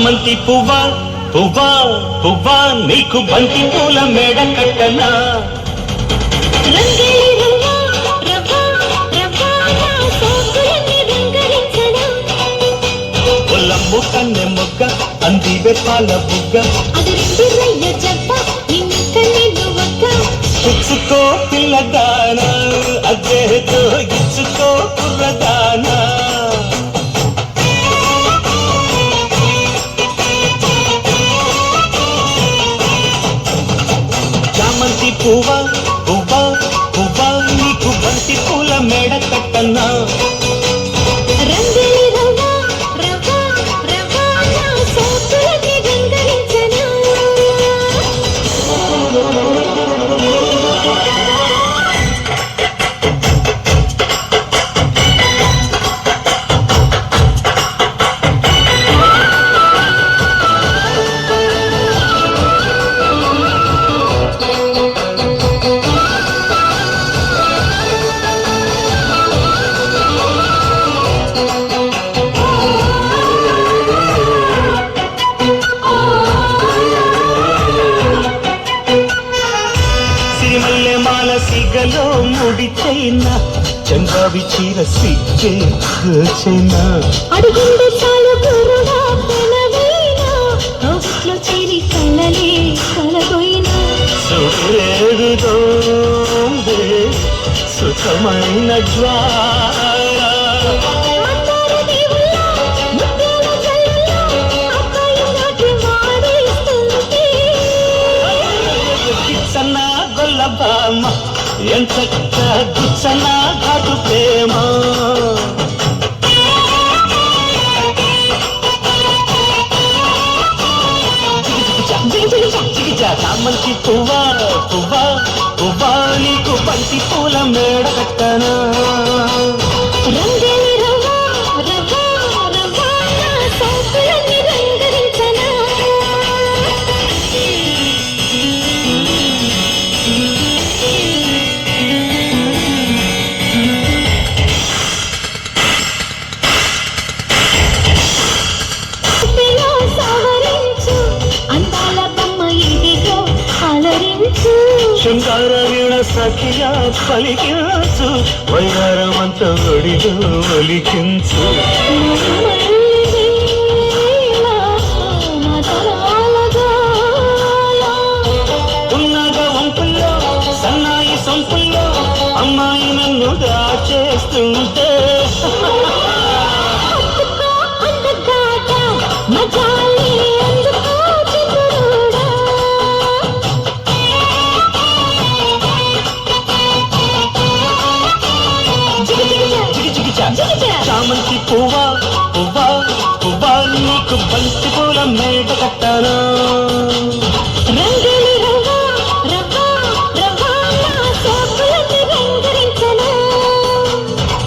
చామంతి పువ్వా పువ్వా పువ్వా నీకు బంతి పూల మేడ కట్టనా ఒల్లమ్ము కన్నె మొగ్గ అందివే పాల బుగ్గ పుచ్చుకో పిల్లదానా అదేదో ఇచ్చుకో కుర్రదానా చామంతి పువ్వా పువ్వా పువ్వా నీకు బంతి పూల మేడ కట్టనా సిగలో ముడిచైనా చంద్రావి చీర సిగ్గే చైనా అడుగుండే చాలు గురుడా పెనవైనా రోజులో చేరి కళ్ళలే కలగోయినా సురేరుదో సుఖమైన జ్వాల కిచ్చన్నా గొల్లబామ ఎంత గుచ్చనా ఘాటు ప్రేమ చామంతి పువ్వా పువ్వా పువ్వా నీకు బంతి పూల మేడ కట్టనా శృంగార వీణ సఖియా పలికించు వైరారమంత ఒడిలో ఒలికించు ఉన్నగా వంపుల్లో సన్నాయి సొంపుల్లో అమ్మాయి నన్ను దాచేస్తుంటే చామంతి పువ్వా పువ్వా పువ్వా నీకు బంతి పూల మేడ కట్టనా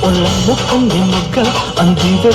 ఒళ్ళమ్ము కన్నె మొగ్గ అందివే